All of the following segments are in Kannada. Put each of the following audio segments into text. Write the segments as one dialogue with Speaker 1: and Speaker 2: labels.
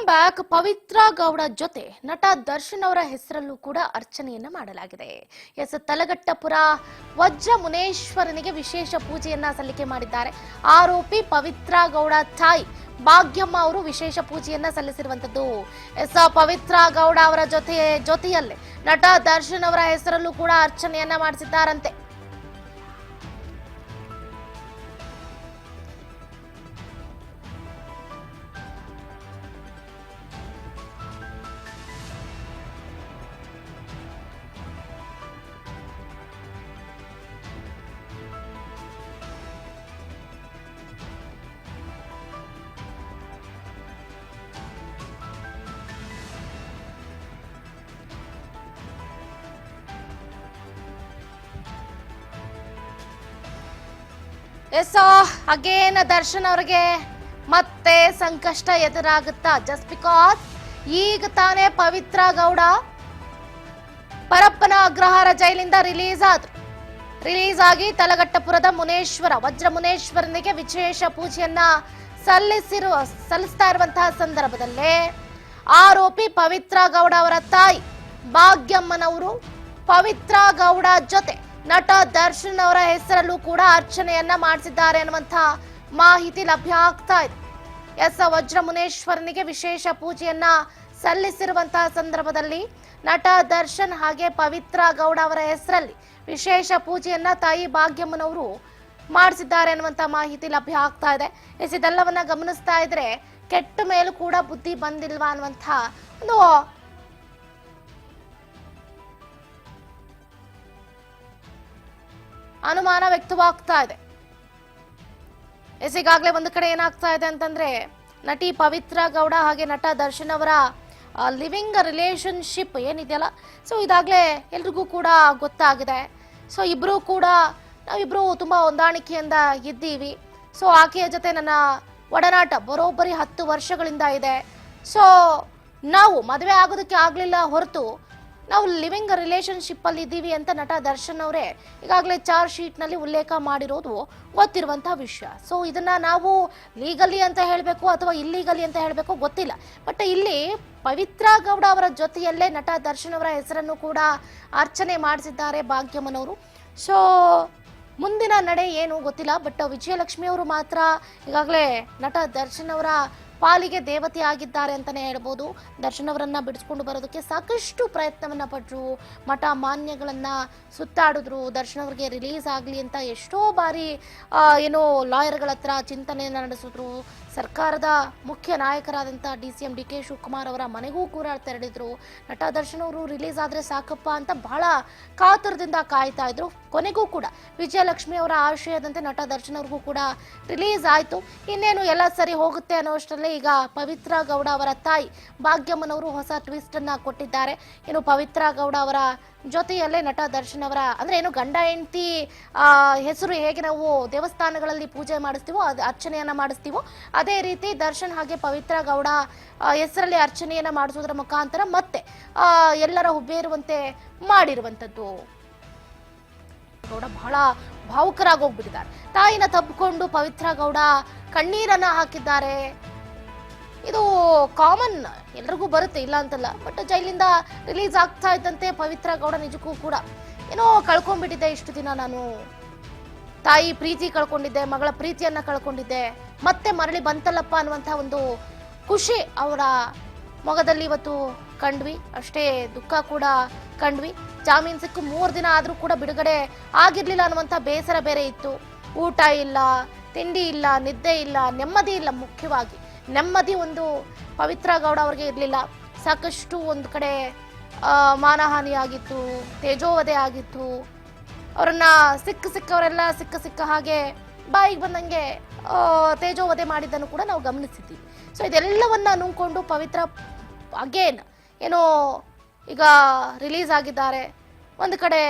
Speaker 1: ಬ್ಯಾಕ್. ಪವಿತ್ರ ಗೌಡ ಜೊತೆ ನಟ ದರ್ಶನ್ ಅವರ ಹೆಸರಲ್ಲೂ ಕೂಡ ಅರ್ಚನೆಯನ್ನ ಮಾಡಲಾಗಿದೆ. ತಲಗಟ್ಟಪುರ ವಜ್ರ ಮುನೇಶ್ವರನಿಗೆ ವಿಶೇಷ ಪೂಜೆಯನ್ನ ಸಲ್ಲಿಕೆ ಮಾಡಿದ್ದಾರೆ. ಆರೋಪಿ ಪವಿತ್ರ ಗೌಡ ತಾಯಿ ಭಾಗ್ಯಮ್ಮ ಅವರು ವಿಶೇಷ ಪೂಜೆಯನ್ನ ಸಲ್ಲಿಸಿರುವಂತದ್ದು. ಪವಿತ್ರ ಗೌಡ ಅವರ ಜೊತೆಯಲ್ಲೇ ನಟ ದರ್ಶನ್ ಅವರ ಹೆಸರಲ್ಲೂ ಕೂಡ ಅರ್ಚನೆಯನ್ನ ಮಾಡಿಸಿದ್ದಾರಂತೆ. ಅಗೇನ್ ದರ್ಶನ್ ಅವರಿಗೆ ಮತ್ತೆ ಸಂಕಷ್ಟ ಎದುರಾಗುತ್ತಾ? ಜಸ್ಟ್ ಬಿಕಾಸ್ ಈಗ ತಾನೇ ಪವಿತ್ರ ಗೌಡ ಪರಪ್ಪನ ಅಗ್ರಹಾರ ಜೈಲಿಂದ ರಿಲೀಸ್ ಆಗಿ ತಲಗಟ್ಟಪುರದ ವಜ್ರ ಮುನೇಶ್ವರನಿಗೆ ವಿಶೇಷ ಪೂಜೆಯನ್ನ ಸಲ್ಲಿಸ್ತಾ ಇರುವಂತಹ ಸಂದರ್ಭದಲ್ಲೇ ಆರೋಪಿ ಪವಿತ್ರ ಗೌಡ ಅವರ ತಾಯಿ ಭಾಗ್ಯಮ್ಮನವರು ಪವಿತ್ರ ಗೌಡ ಜೊತೆ ನಟ ದರ್ಶನ್ ಅವರ ಹೆಸರಲ್ಲೂ ಕೂಡ ಅರ್ಚನೆಯನ್ನ ಮಾಡಿಸಿದ್ದಾರೆ ಅನ್ನುವಂಥ ಮಾಹಿತಿ ಲಭ್ಯ ಆಗ್ತಾ ಇದೆ. ವಜ್ರ ಮುನೇಶ್ವರನಿಗೆ ವಿಶೇಷ ಪೂಜೆಯನ್ನ ಸಲ್ಲಿಸಿರುವಂತಹ ಸಂದರ್ಭದಲ್ಲಿ ನಟ ದರ್ಶನ್ ಹಾಗೆ ಪವಿತ್ರ ಗೌಡ ಅವರ ಹೆಸರಲ್ಲಿ ವಿಶೇಷ ಪೂಜೆಯನ್ನ ತಾಯಿ ಭಾಗ್ಯಮ್ಮನವರು ಮಾಡಿಸಿದ್ದಾರೆ ಅನ್ನುವಂಥ ಮಾಹಿತಿ ಲಭ್ಯ ಆಗ್ತಾ ಇದೆ. ಇದೆಲ್ಲವನ್ನ ಗಮನಿಸ್ತಾ ಇದ್ರೆ ಕೆಟ್ಟ ಮೇಲೂ ಕೂಡ ಬುದ್ಧಿ ಬಂದಿಲ್ವಾ ಅನ್ನುವಂಥ ಒಂದು ಅನುಮಾನ ವ್ಯಕ್ತವಾಗ್ತಾ ಇದೆ. ಈಗಾಗಲೇ ಒಂದು ಕಡೆ ಏನಾಗ್ತಾ ಇದೆ ಅಂತಂದ್ರೆ ನಟಿ ಪವಿತ್ರ ಗೌಡ ಹಾಗೆ ನಟ ದರ್ಶನ್ ಅವರ ಲಿವಿಂಗ್ ರಿಲೇಶನ್ಶಿಪ್ ಏನಿದೆಯಲ್ಲ, ಸೊ ಇದಾಗಲೇ ಎಲ್ರಿಗೂ ಕೂಡ ಗೊತ್ತಾಗಿದೆ. ಸೊ ನಾವಿಬ್ರು ತುಂಬಾ ಹೊಂದಾಣಿಕೆಯಿಂದ ಇದ್ದೀವಿ. ಸೊ ಆಕೆಯ ಜೊತೆ ನನ್ನ ಒಡನಾಟ ಬರೋಬ್ಬರಿ 10 ವರ್ಷಗಳಿಂದ ಇದೆ. ಸೊ ನಾವು ಮದುವೆ ಆಗೋದಕ್ಕೆ ಆಗ್ಲಿಲ್ಲ ಹೊರತು ನಾವು ಲಿವಿಂಗ್ ರಿಲೇಶನ್ಶಿಪ್ ಅಲ್ಲಿ ಇದ್ದೀವಿ ಅಂತ ನಟ ದರ್ಶನ್ ಅವರೇ ಈಗಾಗಲೇ ಚಾರ್ಜ್ ಶೀಟ್ ನಲ್ಲಿ ಉಲ್ಲೇಖ ಮಾಡಿರೋದು ಗೊತ್ತಿರುವಂತಹ ವಿಷಯ. ಸೊ ಇದನ್ನ ನಾವು ಲೀಗಲಿ ಅಂತ ಹೇಳಬೇಕು ಅಥವಾ ಇಲ್ಲೀಗಲಿ ಅಂತ ಹೇಳಬೇಕು ಗೊತ್ತಿಲ್ಲ. ಬಟ್ ಇಲ್ಲಿ ಪವಿತ್ರ ಗೌಡ ಅವರ ಜೊತೆಯಲ್ಲೇ ನಟ ದರ್ಶನ್ ಅವರ ಹೆಸರನ್ನು ಕೂಡ ಅರ್ಚನೆ ಮಾಡಿಸಿದ್ದಾರೆ ಭಾಗ್ಯಮ್ಮನವರು. ಸೊ ಮುಂದಿನ ನಡೆ ಏನು ಗೊತ್ತಿಲ್ಲ. ಬಟ್ ವಿಜಯಲಕ್ಷ್ಮಿ ಅವರು ಮಾತ್ರ ಈಗಾಗಲೇ ನಟ ದರ್ಶನ್ ಅವರ ಪಾಲಿಗೆ ದೇವತೆ ಆಗಿದ್ದಾರೆ ಅಂತಾನೆ ಹೇಳ್ಬೋದು. ದರ್ಶನ್ ಅವರನ್ನ ಬಿಡಿಸ್ಕೊಂಡು ಬರೋದಕ್ಕೆ ಸಾಕಷ್ಟು ಪ್ರಯತ್ನವನ್ನ ಪಟ್ಟರು, ಮಠ ಮಾನ್ಯಗಳನ್ನ ಸುತ್ತಾಡಿದ್ರು, ದರ್ಶನ್ ಅವರಿಗೆ ರಿಲೀಸ್ ಆಗಲಿ ಅಂತ ಎಷ್ಟೋ ಬಾರಿ ಲಾಯರ್ಗಳ ಹತ್ರ ಚಿಂತನೆಯನ್ನ ನಡೆಸಿದ್ರು. ಸರ್ಕಾರದ ಮುಖ್ಯ ನಾಯಕರಾದಂಥ DCM DK ಶಿವಕುಮಾರ್ ಅವರ ಮನೆಗೂ ಕೂಡ ತೆರಳಿದ್ರು. ನಟ ದರ್ಶನ್ ಅವರು ರಿಲೀಸ್ ಆದ್ರೆ ಸಾಕಪ್ಪ ಅಂತ ಬಹಳ ಕಾತುರದಿಂದ ಕಾಯ್ತಾ ಇದ್ರು. ಕೊನೆಗೂ ಕೂಡ ವಿಜಯಲಕ್ಷ್ಮಿ ಅವರ ಆಶಯದಂತೆ ನಟ ದರ್ಶನ್ ಅವ್ರಿಗೂ ಕೂಡ ರಿಲೀಸ್ ಆಯ್ತು. ಇನ್ನೇನು ಎಲ್ಲ ಸರಿ ಹೋಗುತ್ತೆ ಅನ್ನೋಷ್ಟರಲ್ಲೇ ಈಗ ಪವಿತ್ರ ಗೌಡ ಅವರ ತಾಯಿ ಭಾಗ್ಯಮ್ಮನವರು ಹೊಸ ಟ್ವಿಸ್ಟ್ ಅನ್ನ ಕೊಟ್ಟಿದ್ದಾರೆ. ಪವಿತ್ರ ಗೌಡ ಅವರ ಜೊತೆಯಲ್ಲೇ ನಟ ದರ್ಶನ್ ಅವರ ಗಂಡ ಹೆಂಡತಿ ಹೆಸರು ಹೇಗೆ ನಾವು ದೇವಸ್ಥಾನಗಳಲ್ಲಿ ಪೂಜೆ ಮಾಡಿಸ್ತೀವೋ ಅರ್ಚನೆಯನ್ನ ಮಾಡಿಸ್ತೀವೋ ಅದೇ ರೀತಿ ದರ್ಶನ್ ಹಾಗೆ ಪವಿತ್ರ ಗೌಡ ಹೆಸರಲ್ಲಿ ಅರ್ಚನೆಯನ್ನ ಮಾಡಿಸೋದ್ರ ಮುಖಾಂತರ ಮತ್ತೆ ಎಲ್ಲರ ಹುಬ್ಬೇರುವಂತೆ ಮಾಡಿರುವಂತದ್ದು. ಗೌಡ ಬಹಳ ಭಾವುಕರಾಗಿ ಹೋಗ್ಬಿಟ್ಟಿದ್ದಾರೆ. ತಾಯಿನ ತಬ್ಬಿಕೊಂಡು ಪವಿತ್ರ ಗೌಡ ಕಣ್ಣೀರನ್ನ ಹಾಕಿದ್ದಾರೆ. ಇದು ಕಾಮನ್, ಎಲ್ರಿಗೂ ಬರುತ್ತೆ, ಇಲ್ಲ ಅಂತಲ್ಲ. ಬಟ್ ಜೈಲಿಂದ ರಿಲೀಸ್ ಆಗ್ತಾ ಇದ್ದಂತೆ ಪವಿತ್ರ ಗೌಡ ನಿಜಕ್ಕೂ ಕೂಡ ಕಳ್ಕೊಂಡ್ಬಿಟ್ಟಿದ್ದೆ. ಇಷ್ಟು ದಿನ ನಾನು ತಾಯಿ ಪ್ರೀತಿ ಕಳ್ಕೊಂಡಿದ್ದೆ, ಮಗಳ ಪ್ರೀತಿಯನ್ನ ಕಳ್ಕೊಂಡಿದ್ದೆ, ಮತ್ತೆ ಮರಳಿ ಬಂತಲ್ಲಪ್ಪ ಅನ್ನುವಂಥ ಒಂದು ಖುಷಿ ಅವರ ಮೊಗದಲ್ಲಿ ಇವತ್ತು ಕಂಡ್ವಿ. ಅಷ್ಟೇ ದುಃಖ ಕೂಡ ಕಂಡ್ವಿ. ಜಾಮೀನು ಸಿಕ್ಕು 3 ದಿನ ಆದ್ರೂ ಕೂಡ ಬಿಡುಗಡೆ ಆಗಿರ್ಲಿಲ್ಲ ಅನ್ನುವಂಥ ಬೇಸರ ಬೇರೆ ಇತ್ತು. ಊಟ ಇಲ್ಲ, ತಿಂಡಿ ಇಲ್ಲ, ನಿದ್ದೆ ಇಲ್ಲ, ನೆಮ್ಮದಿ ಇಲ್ಲ. ಮುಖ್ಯವಾಗಿ ನೆಮ್ಮದಿ ಒಂದು ಪವಿತ್ರ ಗೌಡ ಅವರಿಗೆ ಇರಲಿಲ್ಲ. ಸಾಕಷ್ಟು ಒಂದು ಕಡೆ ಮಾನಹಾನಿ ಆಗಿತ್ತು, ತೇಜೋವಧೆ ಆಗಿತ್ತು. ಅವರನ್ನ ಸಿಕ್ಕವರೆಲ್ಲ ಸಿಕ್ಕ ಹಾಗೆ ಬಾಯಿಗೆ ಬಂದಂಗೆ ತೇಜೋವಧೆ ಮಾಡಿದ್ದನ್ನು ಕೂಡ ನಾವು ಗಮನಿಸಿದ್ದೀವಿ. ಸೊ ಇದೆಲ್ಲವನ್ನ ನುಂಗ್ಕೊಂಡು ಪವಿತ್ರ ಅಗೇನ್ ಈಗ ರಿಲೀಸ್ ಆಗಿದ್ದಾರೆ. ಒಂದು ಕಡೆ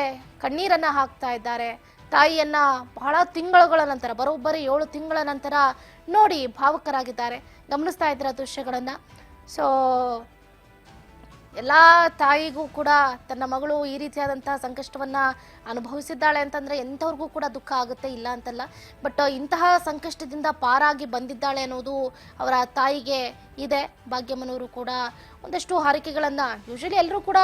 Speaker 1: ಕಣ್ಣೀರನ್ನ ಹಾಕ್ತಾ ಇದ್ದಾರೆ. ತಾಯಿಯನ್ನ ಬಹಳ ತಿಂಗಳುಗಳ ನಂತರ, ಬರೋಬ್ಬರಿ 7 ತಿಂಗಳ ನಂತರ ನೋಡಿ ಭಾವುಕರಾಗಿದ್ದಾರೆ. ಗಮನಿಸ್ತಾ ಇದ್ದೀರಾ ದೃಶ್ಯಗಳನ್ನ. ಸೊ ಎಲ್ಲ ತಾಯಿಗೂ ಕೂಡ ತನ್ನ ಮಗಳು ಈ ರೀತಿಯಾದಂತಹ ಸಂಕಷ್ಟವನ್ನ ಅನುಭವಿಸಿದ್ದಾಳೆ ಅಂತಂದ್ರೆ ಎಂಥವ್ರಿಗೂ ಕೂಡ ದುಃಖ ಆಗುತ್ತೆ, ಇಲ್ಲ ಅಂತಲ್ಲ. ಬಟ್ ಇಂತಹ ಸಂಕಷ್ಟದಿಂದ ಪಾರಾಗಿ ಬಂದಿದ್ದಾಳೆ ಅನ್ನೋದು ಅವರ ತಾಯಿಗೆ ಇದೆ. ಭಾಗ್ಯಮ್ಮನವರು ಕೂಡ ಒಂದಷ್ಟು ಹರಕೆಗಳನ್ನ, ಯೂಶಲಿ ಎಲ್ಲರೂ ಕೂಡ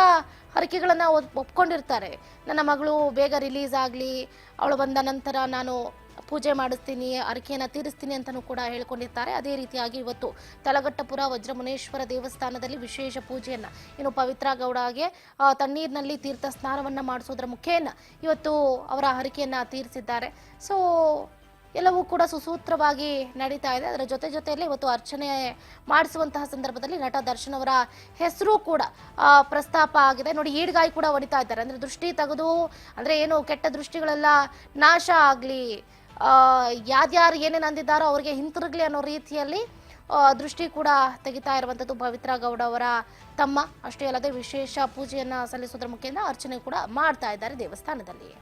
Speaker 1: ಹರಕೆಗಳನ್ನ ಒಪ್ಕೊಂಡಿರ್ತಾರೆ. ನನ್ನ ಮಗಳು ಬೇಗ ರಿಲೀಸ್ ಆಗಲಿ, ಅವಳು ಬಂದ ನಂತರ ನಾನು ಪೂಜೆ ಮಾಡಿಸ್ತೀನಿ, ಹರಕೆಯನ್ನು ತೀರಿಸ್ತೀನಿ ಅಂತಲೂ ಕೂಡ ಹೇಳ್ಕೊಂಡಿರ್ತಾರೆ. ಅದೇ ರೀತಿಯಾಗಿ ಇವತ್ತು ತಲಘಟ್ಟಪುರ ವಜ್ರಮುನೇಶ್ವರ ದೇವಸ್ಥಾನದಲ್ಲಿ ವಿಶೇಷ ಪೂಜೆಯನ್ನು, ಇನ್ನು ಪವಿತ್ರ ಗೌಡಗೆ ತಣ್ಣೀರಿನಲ್ಲಿ ತೀರ್ಥ ಸ್ನಾನವನ್ನು ಮಾಡಿಸೋದ್ರ ಮುಖೇನ ಇವತ್ತು ಅವರ ಹರಕೆಯನ್ನು ತೀರಿಸಿದ್ದಾರೆ. ಸೊ ಎಲ್ಲವೂ ಕೂಡ ಸುಸೂತ್ರವಾಗಿ ನಡೀತಾ ಇದೆ. ಅದರ ಜೊತೆಯಲ್ಲಿ ಇವತ್ತು ಅರ್ಚನೆ ಮಾಡಿಸುವಂತಹ ಸಂದರ್ಭದಲ್ಲಿ ನಟ ದರ್ಶನ್ ಅವರ ಹೆಸರು ಕೂಡ ಪ್ರಸ್ತಾಪ ಆಗಿದೆ. ನೋಡಿ, ಈಡ್ಗಾಯಿ ಕೂಡ ಹೊಡಿತಾ ಇದ್ದಾರೆ. ಅಂದ್ರೆ ದೃಷ್ಟಿ ತೆಗೆದು, ಅಂದ್ರೆ ಏನು ಕೆಟ್ಟ ದೃಷ್ಟಿಗಳೆಲ್ಲ ನಾಶ ಆಗಲಿ, ಯಾರ್ಯಾರು ಏನೇನು ಅಂದಿದ್ದಾರೋ ಅವ್ರಿಗೆ ಹಿಂತಿರುಗಲಿ ಅನ್ನೋ ರೀತಿಯಲ್ಲಿ ದೃಷ್ಟಿ ಕೂಡ ತೆಗಿತಾ ಇರುವಂಥದ್ದು ಪವಿತ್ರ ಗೌಡ ಅವರ ತಮ್ಮ. ಅಷ್ಟೇ ಅಲ್ಲದೆ ವಿಶೇಷ ಪೂಜೆಯನ್ನ ಸಲ್ಲಿಸೋದ್ರ ಮುಖೇನ ಅರ್ಚನೆ ಕೂಡ ಮಾಡ್ತಾ ಇದ್ದಾರೆ ದೇವಸ್ಥಾನದಲ್ಲಿ.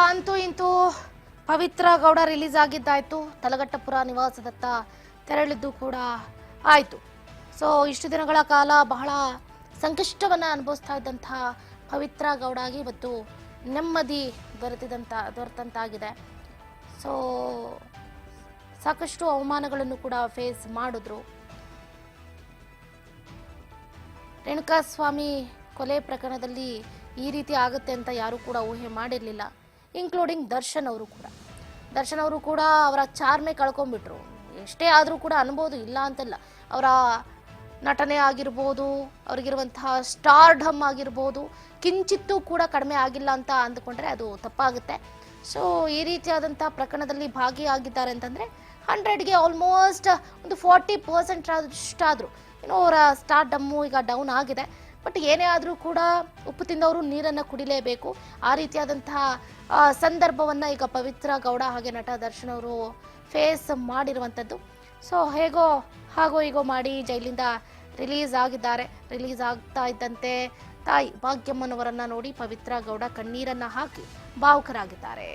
Speaker 1: ಅಂತೂ ಇಂತೂ ಪವಿತ್ರ ಗೌಡ ರಿಲೀಸ್ ಆಗಿದ್ದಾಯ್ತು. ತಲಘಟ್ಟಪುರ ನಿವಾಸದತ್ತ ತೆರಳಿದ್ದು ಕೂಡ ಆಯಿತು. ಸೊ ಇಷ್ಟು ದಿನಗಳ ಕಾಲ ಬಹಳ ಸಂಕಷ್ಟವನ್ನು ಅನುಭವಿಸ್ತಾ ಇದ್ದಂತಹ ಪವಿತ್ರ ಗೌಡಾಗಿ ಇವತ್ತು ನೆಮ್ಮದಿ ದೊರೆತಂತಾಗಿದೆ. ಸೊ ಸಾಕಷ್ಟು ಅವಮಾನಗಳನ್ನು ಕೂಡ ಫೇಸ್ ಮಾಡಿದ್ರು. ರೇಣುಕಾಸ್ವಾಮಿ ಕೊಲೆ ಪ್ರಕರಣದಲ್ಲಿ ಈ ರೀತಿ ಆಗುತ್ತೆ ಅಂತ ಯಾರು ಕೂಡ ಊಹೆ ಮಾಡಿರಲಿಲ್ಲ, ಇನ್ಕ್ಲೂಡಿಂಗ್ ದರ್ಶನ್ ಅವರು ಕೂಡ ಅವರ ಚಾರ್ಮೆ ಕಳ್ಕೊಂಡ್ಬಿಟ್ರು. ಎಷ್ಟೇ ಆದರೂ ಕೂಡ ಅನ್ಬೋದು, ಇಲ್ಲ ಅಂತಲ್ಲ. ಅವರ ನಟನೆ ಆಗಿರ್ಬೋದು, ಅವ್ರಿಗಿರುವಂತಹ ಸ್ಟಾರ್ಡಮ್ ಆಗಿರ್ಬೋದು, ಕಿಂಚಿತ್ತೂ ಕೂಡ ಕಡಿಮೆ ಆಗಿಲ್ಲ ಅಂತ ಅಂದುಕೊಂಡ್ರೆ ಅದು ತಪ್ಪಾಗುತ್ತೆ. ಸೊ ಈ ರೀತಿಯಾದಂಥ ಪ್ರಕರಣದಲ್ಲಿ ಭಾಗಿಯಾಗಿದ್ದಾರೆ ಅಂತಂದರೆ 100ಗೆ ಆಲ್ಮೋಸ್ಟ್ ಒಂದು 40% ಅಷ್ಟಾದರೂ ಏನೋ ಅವರ ಸ್ಟಾರ್ಡಮ್ಮು ಈಗ ಡೌನ್ ಆಗಿದೆ. ಬಟ್ ಏನೇ ಆದರೂ ಕೂಡ ಉಪ್ಪು ತಿಂದವರು ನೀರನ್ನು ಕುಡಿಲೇಬೇಕು. ಆ ರೀತಿಯಾದಂತಹ ಸಂದರ್ಭವನ್ನು ಈಗ ಪವಿತ್ರ ಗೌಡ ಹಾಗೆ ನಟ ದರ್ಶನ್ ಅವರು ಫೇಸ್ ಮಾಡಿರುವಂಥದ್ದು. ಸೊ ಹಾಗೋ ಹೀಗೋ ಮಾಡಿ ಜೈಲಿಂದ ರಿಲೀಸ್ ಆಗಿದ್ದಾರೆ. ರಿಲೀಸ್ ಆಗ್ತಾ ಇದ್ದಂತೆ ತಾಯಿ ಭಾಗ್ಯಮ್ಮನವರನ್ನ ನೋಡಿ ಪವಿತ್ರ ಗೌಡ ಕಣ್ಣೀರನ್ನ ಹಾಕಿ ಭಾವುಕರಾಗಿದ್ದಾರೆ.